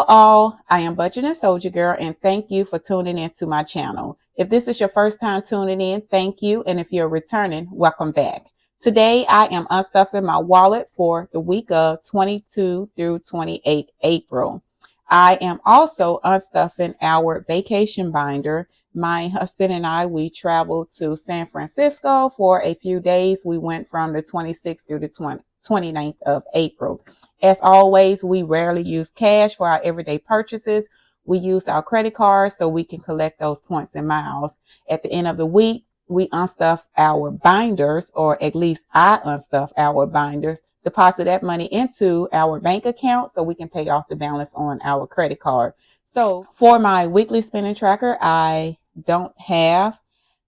all, I am Budgeting Soldier Girl, and thank you for tuning into my channel. If this is your first time tuning in, thank you. And if you're returning, welcome back. Today, I am unstuffing my wallet for the week of 22 through 28 April. I am also unstuffing our vacation binder. My husband and I, we traveled to San Francisco for a few days. We went from the 26th through the 29th of April. As always, we rarely use cash for our everyday purchases. We use our credit cards so we can collect those points and miles. At the end of the week, we unstuff our binders, or at least I unstuff our binders, deposit that money into our bank account so we can pay off the balance on our credit card. So for my weekly spending tracker, I don't have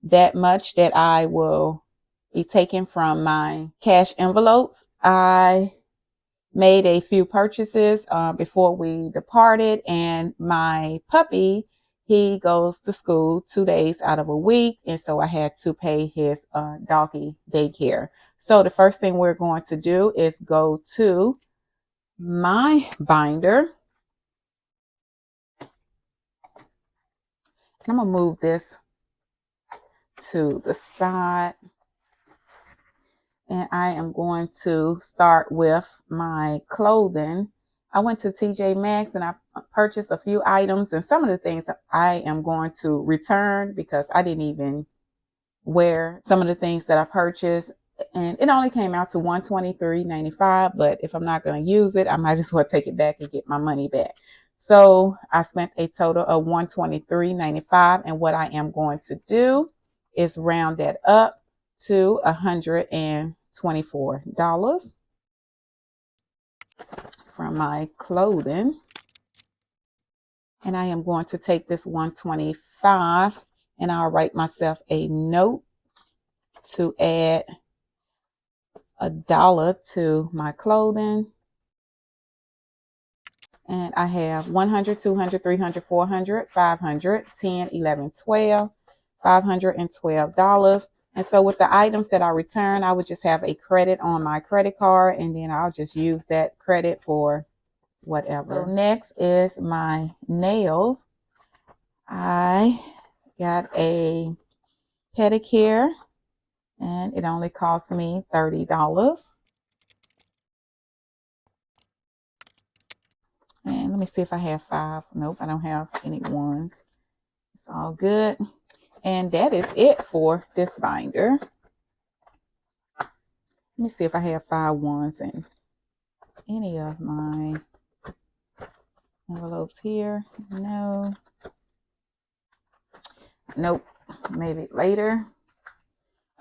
that much that I will be taking from my cash envelopes. I made a few purchases before we departed, and my puppy, he goes to school 2 days out of a week, and so I had to pay his doggy daycare. So the first thing we're going to do is go to my binder. I'm gonna move this to the side. And I am going to start with my clothing. I went to TJ Maxx and I purchased a few items, and some of the things I am going to return because I didn't even wear some of the things that I purchased. And it only came out to $123.95, but if I'm not going to use it, I might as well take it back and get my money back. So I spent a total of $123.95, and what I am going to do is round that up to $124 from my clothing. And I am going to take this $125 and I'll write myself a note to add $1 to my clothing. And I have 100, 200, 300, 400, 500, 10, 11, 12, $512. And so with the items that I return, I would just have a credit on my credit card, and then I'll just use that credit for whatever. So next is my nails. I got a pedicure, and it only cost me $30. And let me see if I have 5. Nope, I don't have any ones. It's all good. And that is it for this binder. Let me see if I have 5 ones in any of my envelopes here. No. Nope. Maybe later.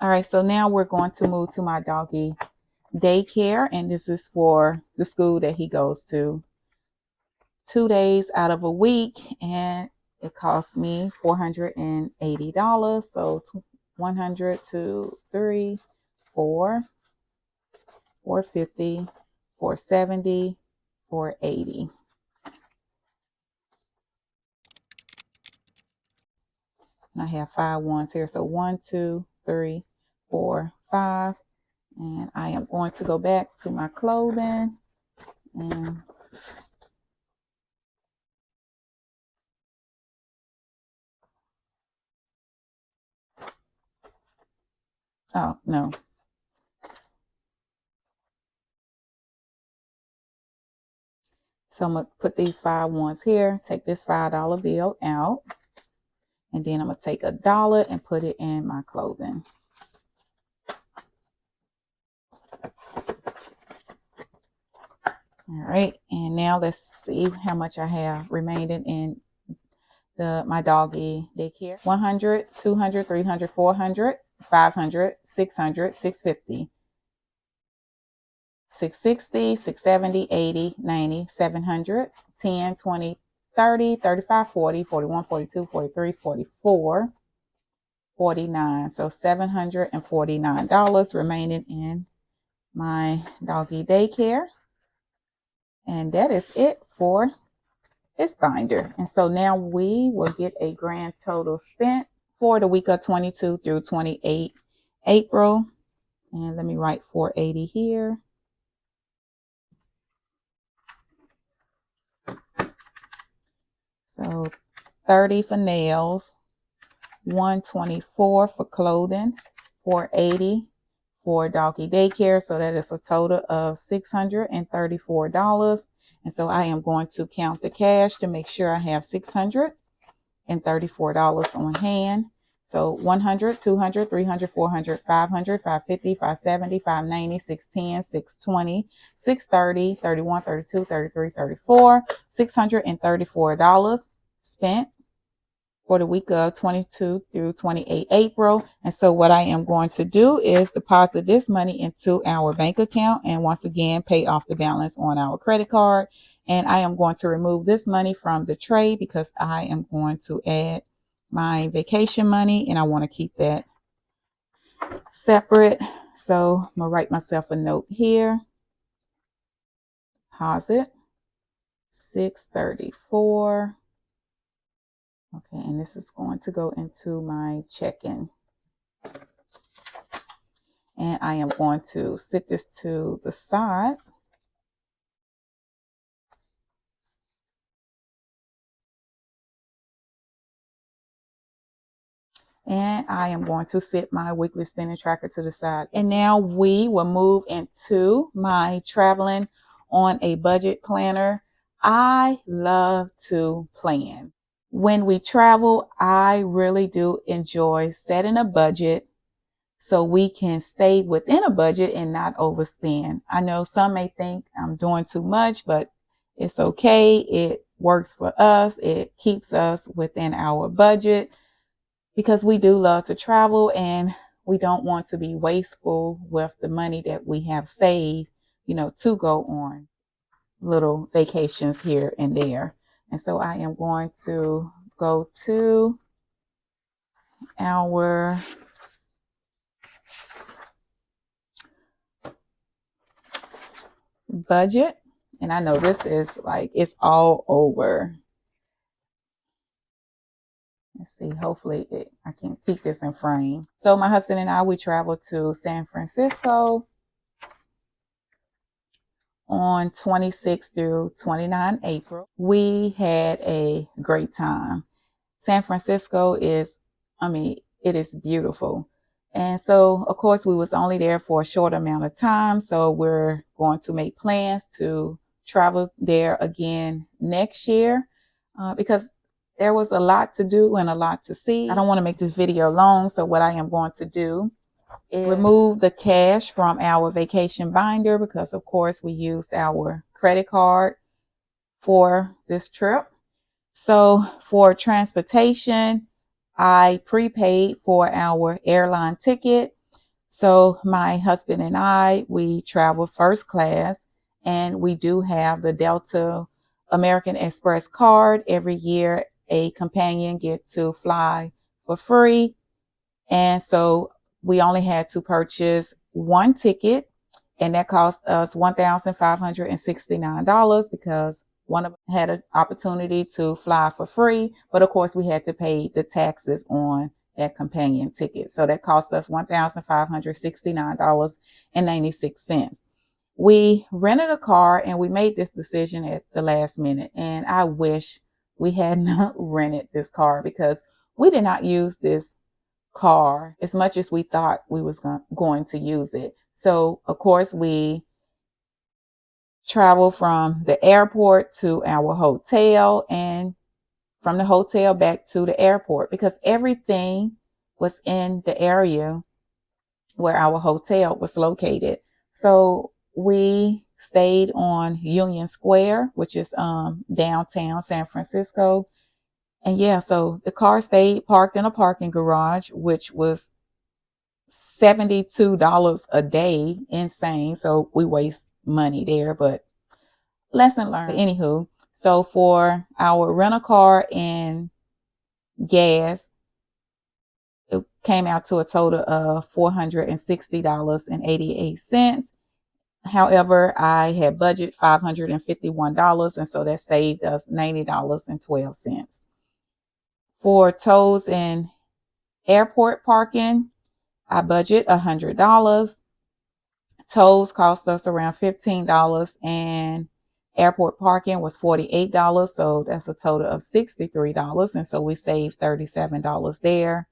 All right, so now we're going to move to my doggy daycare, and this is for the school that he goes to 2 days out of a week, and it costs me $480. So 100, 2, 3, 4, 450, 470, 480. And I have 5 ones here. So 1, 2, 3, 4, 5. And I am going to go back to my clothing and oh no. So I'm going to put these 5 ones here, take this $5 bill out, and then I'm going to take $1 and put it in my clothing. All right, and now let's see how much I have remaining in my doggy daycare. 100, 200, 300, 400, 500, 600, 650. 660, 670, 80, 90, 700, 10, 20, 30, 35, 40, 41, 42, 43, 44, 49. So $749 remaining in my doggy daycare. And that is it for this binder. And so now we will get a grand total spent for the week of 22 through 28 April. And let me write 480 here. So 30 for nails, 124 for clothing, 480 for doggy daycare. So that is a total of $634. And so I am going to count the cash to make sure I have $634 on hand. So 100, 200, 300, 400, 500, 550, 570, 590, 610, 620, 630, 31, 32, 33, 34, $634 spent for the week of 22 through 28 April. And so what I am going to do is deposit this money into our bank account and once again pay off the balance on our credit card. And I am going to remove this money from the tray because I am going to add my vacation money and I want to keep that separate. So I'm going to write myself a note here. Deposit $634. Okay, and this is going to go into my checking. And I am going to set this to the side. And I am going to set my weekly spending tracker to the side. And now we will move into my traveling on a budget planner. I love to plan. When we travel, I really do enjoy setting a budget so we can stay within a budget and not overspend. I know some may think I'm doing too much, but it's okay. It works for us. It keeps us within our budget because we do love to travel and we don't want to be wasteful with the money that we have saved, to go on little vacations here and there. And so I am going to go to our budget. And I know this is like, it's all over. Let's see, hopefully I can keep this in frame. So my husband and I, we traveled to San Francisco on 26 through 29 April. We had a great time. San Francisco is, it is beautiful. And so, of course, we was only there for a short amount of time. So we're going to make plans to travel there again next year because there was a lot to do and a lot to see. I don't want to make this video long. So what I am going to do is remove the cash from our vacation binder because, of course, we used our credit card for this trip. So for transportation, I prepaid for our airline ticket. So my husband and I, we travel first class and we do have the Delta American Express card. Every year, a companion gets to fly for free. And so we only had to purchase one ticket and that cost us $1,569 because one of them had an opportunity to fly for free, but of course we had to pay the taxes on that companion ticket. So that cost us $1,569.96. We rented a car and we made this decision at the last minute. And I wish we had not rented this car because we did not use this car as much as we thought we was going to use it. So of course we travel from the airport to our hotel and from the hotel back to the airport because everything was in the area where our hotel was located. So we stayed on Union Square, which is downtown San Francisco. And yeah, so the car stayed parked in a parking garage, which was $72 a day. Insane. So we waste money there, but lesson learned. Anywho, so for our rental car and gas, it came out to a total of $460.88. However, I had budgeted $551, and so that saved us $90.12. For tolls and airport parking, I budget $100. Tolls cost us around $15, and Airport parking was $48, so that's a total of $63, and so we saved $37 there.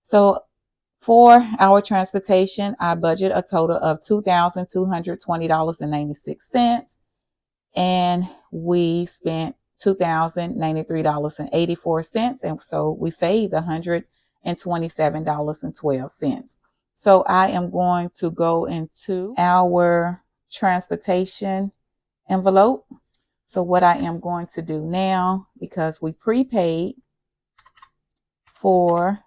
So for our transportation, I budget a total of $2,220.96, and we spent $2,093.84, and so we saved $127.12. So I am going to go into our transportation envelope. So what I am going to do now, because we prepaid for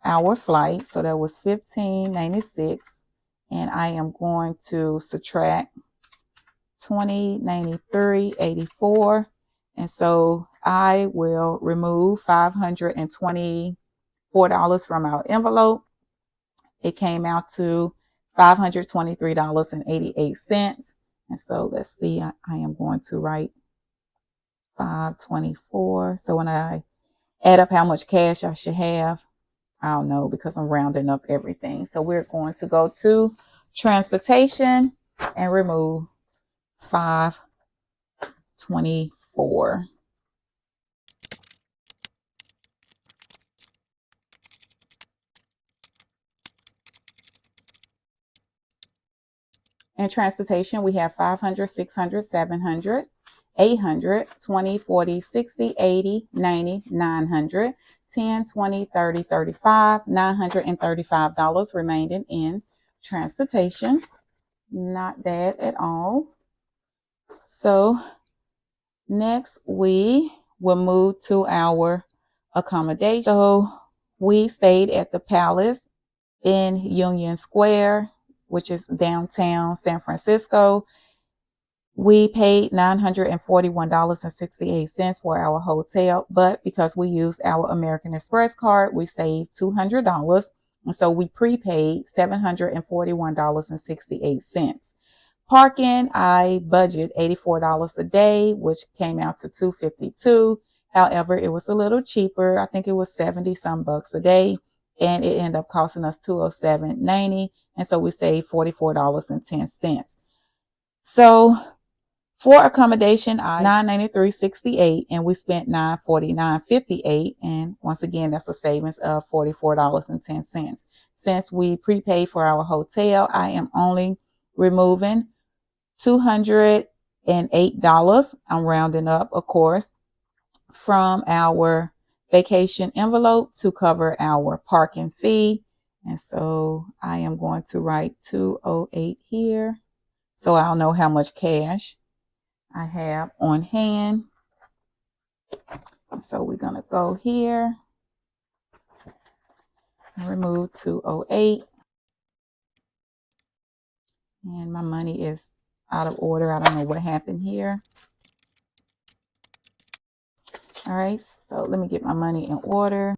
our flight, so that was $15.96, and I am going to subtract $20.93.84, and so I will remove $524 from our envelope. It came out to $523.88. And so let's see, I am going to write 524. So when I add up how much cash I should have, I don't know, because I'm rounding up everything. So we're going to go to transportation and remove 524. In transportation, we have 500, 600, 700, 800, 20, 40, 60, 80, 90, 900, 10, 20, 30, 35, $935 remaining in transportation. Not bad at all. So next we will move to our accommodation. So we stayed at the Palace in Union Square, which is downtown San Francisco. We paid $941.68 for our hotel, but because we used our American Express card, we saved $200. And so we prepaid $741.68. Parking, I budget $84 a day, which came out to $252. However, it was a little cheaper. I think it was 70 some bucks a day, and it ended up costing us $207.90. And so we saved $44.10. So for accommodation, I $993.68, and we spent $949.58. And once again, that's a savings of $44.10. Since we prepaid for our hotel, I am only removing $208. I'm rounding up, of course, from our vacation envelope to cover our parking fee. And so I am going to write 208 here, so I'll know how much cash I have on hand. So we're going to go here and remove 208. And my money is out of order. I don't know what happened here. All right, so let me get my money in order.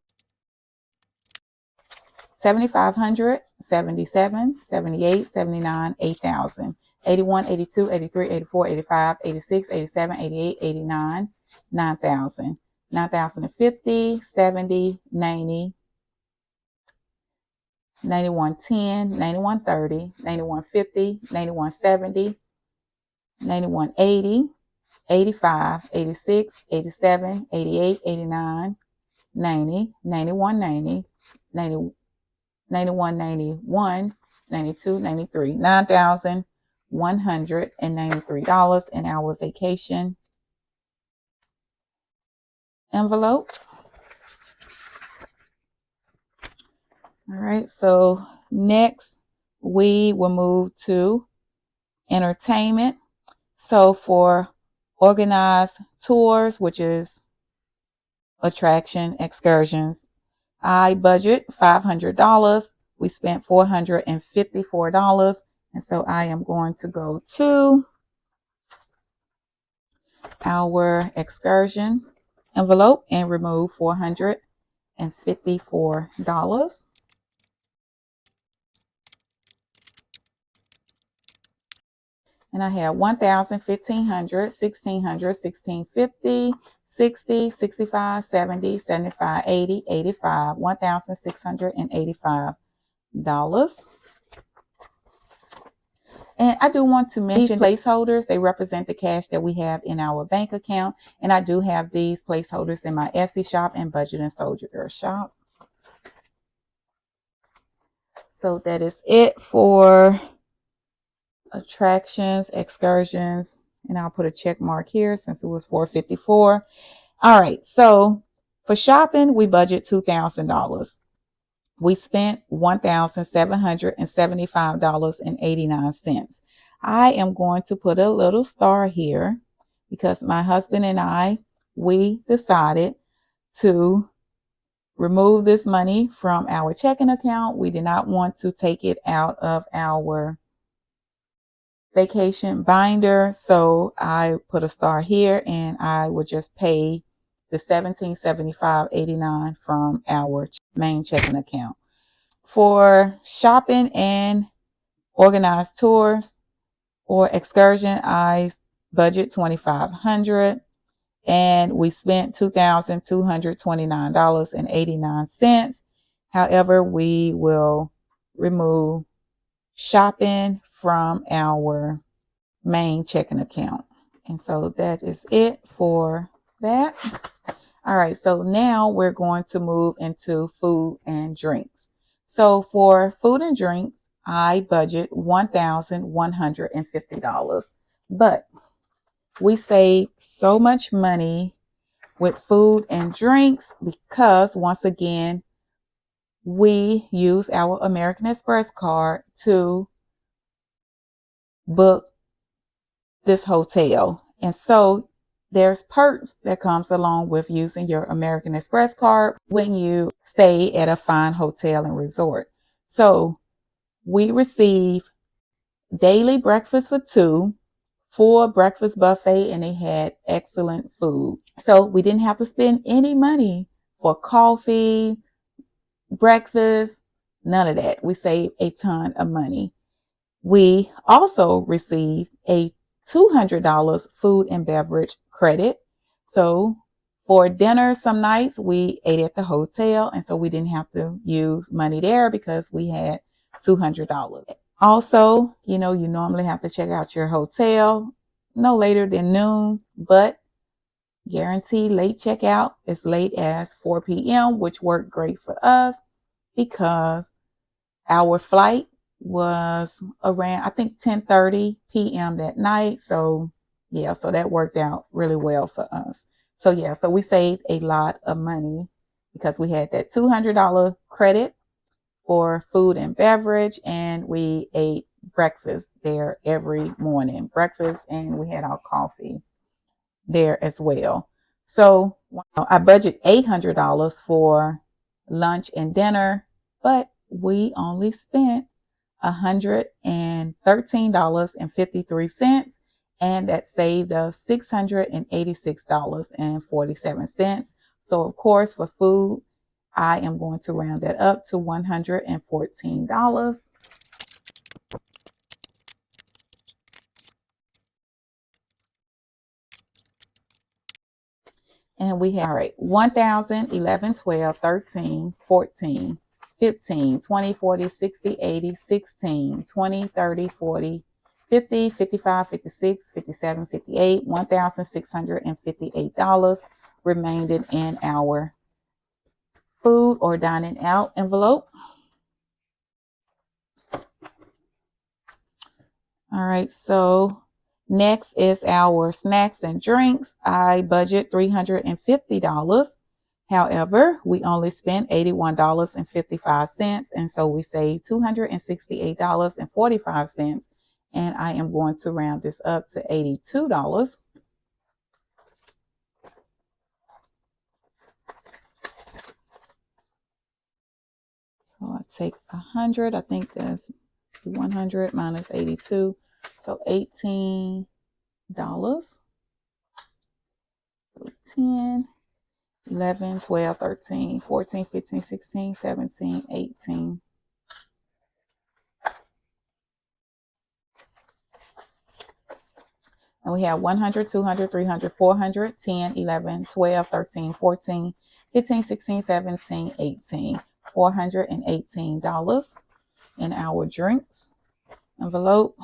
7,500, 77, 78, 79, 8,000, 81, 82, 83, 84, 85, 86, 87, 88, 89, 9,000, 9,050, 70, 90, 9110, 9130, 9150, 9170, 9180, 85, 86, 87, 88, 89, 90, 9190, 9191, 92, 93, $9,193 in our vacation envelope. All right, so next we will move to entertainment. So for organized tours, which is attraction excursions, I budget $500. We spent $454. And so I am going to go to our excursion envelope and remove $454. And I have 1,000, 1,500, 1,600, 1,650, 60, 65, 70, 75, 80, 85, $1,685. And I do want to mention these placeholders. They represent the cash that we have in our bank account. And I do have these placeholders in my Etsy shop and Budgeting Soldier Girl shop. So that is it for attractions, excursions, and I'll put a check mark here since it was $454. All right, so for shopping, we budget $2,000. We spent $1,775.89. I am going to put a little star here because my husband and we decided to remove this money from our checking account. We did not want to take it out of our vacation binder, so I put a star here, and I would just pay the $1775.89 from our main checking account. For shopping and organized tours or excursion, I budget $2,500, and we spent $2,229.89. However, we will remove shopping from our main checking account. And so that is it for that. All right, so now we're going to move into food and drinks. So for food and drinks, I budget $1,150. But we save so much money with food and drinks because, once again, we use our American Express card to book this hotel. And so there's perks that comes along with using your American Express card when you stay at a fine hotel and resort. So we receive daily breakfast for two, full breakfast buffet, and they had excellent food. So we didn't have to spend any money for coffee, breakfast, none of that. We saved a ton of money. We also received a $200 food and beverage credit. So for dinner, some nights we ate at the hotel, and so we didn't have to use money there because we had $200. Also, you normally have to check out your hotel no later than noon, but guaranteed late checkout as late as 4 p.m., which worked great for us because our flight was around, I think, 10:30 p.m. that night. So yeah, so that worked out really well for us. So yeah, so we saved a lot of money because we had that $200 credit for food and beverage, and we ate breakfast there every morning. Breakfast, and we had our coffee there as well. So I budget $800 for lunch and dinner, but we only spent $113.53, and that saved us $686.47. So of course, for food, I am going to round that up to $114. And we have, all right, 1,000, 11, 12, 13, 14, 15, 20, 40, 60, 80, 16, 20, 30, 40, 50, 55, 56, 57, 58, $1,658 remaining in our food or dining out envelope. All right, so next is our snacks and drinks. I budget $350. However, we only spent $81.55, and so we saved $268.45, and I am going to round this up to $82. So I take 100, I think that's 100 minus 82, so $18. So 10, 11, 12, 13, 14, 15, 16, 17, 18. And we have 100, 200, 300, 400, 10, 11, 12, 13, 14, 15, 16, 17, 18. $418 in our drinks envelope.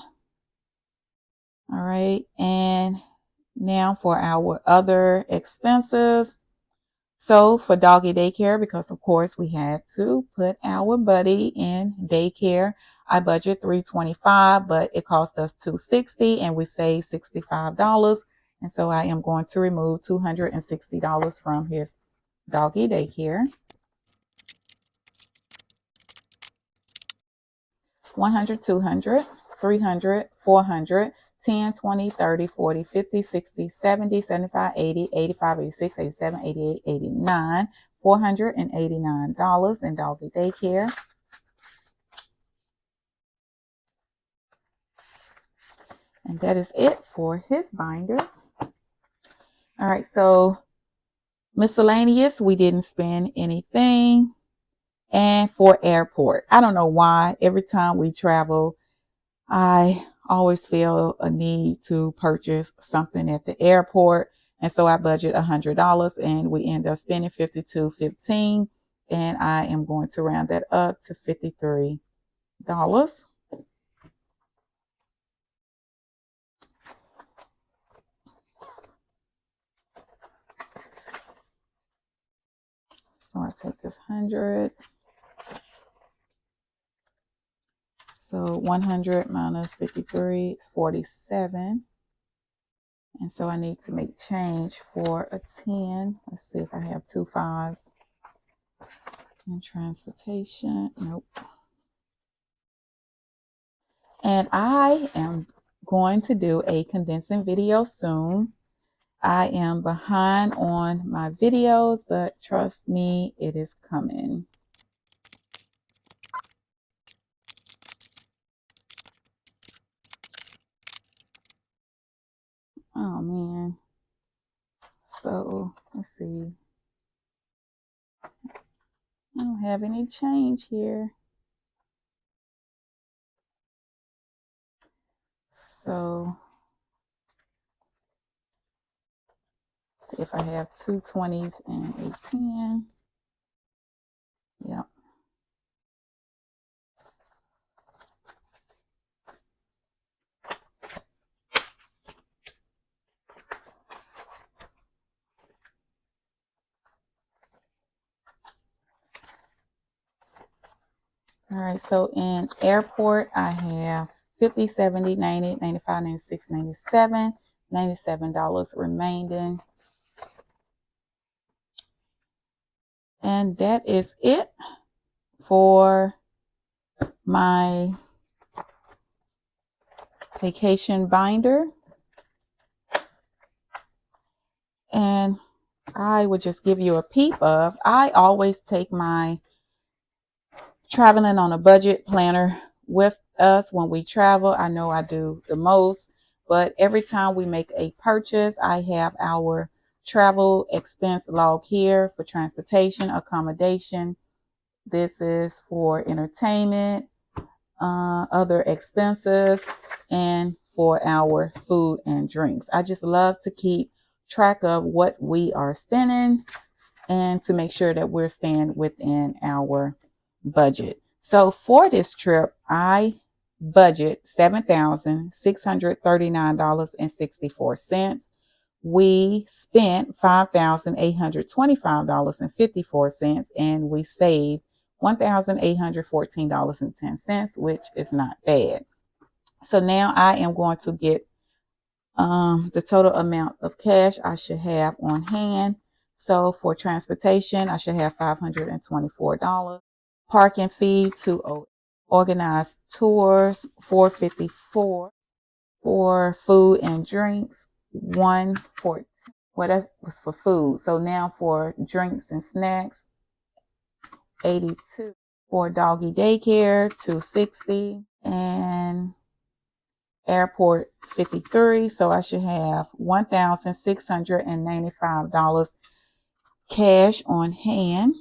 All right. And now for our other expenses. So for doggy daycare, because of course we had to put our buddy in daycare, I budget $325, but it cost us $260 and we saved $65. And so I am going to remove $260 from his doggy daycare. 100, 200, 300, 400, 10, 20, 30, 40, 50, 60, 70, 75, 80, 85, 86, 87, 88, 89, $489 in doggy daycare. And that is it for his binder. All right, so miscellaneous, we didn't spend anything. And for airport, I don't know why every time we travel, I always feel a need to purchase something at the airport. And so I budget $100 and we end up spending $52.15. And I am going to round that up to $53. So I take this 100. So 100 minus 53 is 47. And so I need to make change for a 10. Let's see if I have 2 5s. And transportation, nope. And I am going to do a condensing video soon. I am behind on my videos, but trust me, it is coming. Oh man. So let's see. I don't have any change here. So see if I have 2 20s and a 10. Yep. All right, so in airport, I have 50, 70, 90, 95, 96, 97, $97 remaining. And that is it for my vacation binder. And I would just give you a peep of, I always take my traveling on a budget planner with us when we travel. I know I do the most, but every time we make a purchase, I have our travel expense log here for transportation, accommodation. This is for entertainment, other expenses, and for our food and drinks. I just love to keep track of what we are spending and to make sure that we're staying within our budget. So for this trip, I budget $7,639.64. We spent $5,825.54, and we saved $1,814.10, which is not bad. So now I am going to get the total amount of cash I should have on hand. So for transportation, I should have $524. Parking fee, $208. Organized tours, $454. For food and drinks, $114. Well, that was for food. So now for drinks and snacks, $82. For doggy daycare, $260. And airport, $53. So I should have $1,695 cash on hand.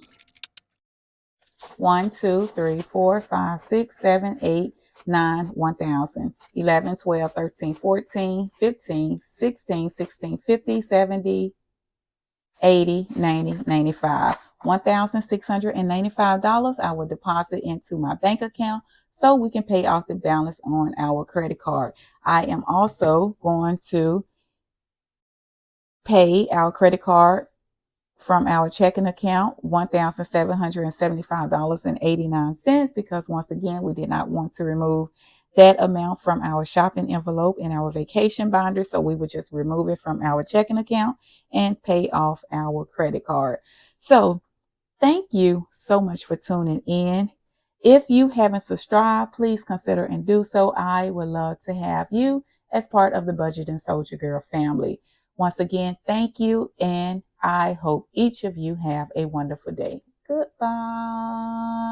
1, 2, 3, 4, 5, 6, 7, 8, 9, 1,000, 11, 12, 13, 14, 15, 16, 16, 50, 70, 80, 90, 95. $1,695 I will deposit into my bank account so we can pay off the balance on our credit card. I am also going to pay our credit card from our checking account, $1,775.89, because once again, we did not want to remove that amount from our shopping envelope in our vacation binder. So we would just remove it from our checking account and pay off our credit card. So thank you so much for tuning in. If you haven't subscribed, please consider and do so. I would love to have you as part of the Budgeting Soldier Girl family. Once again, thank you, and I hope each of you have a wonderful day. Goodbye.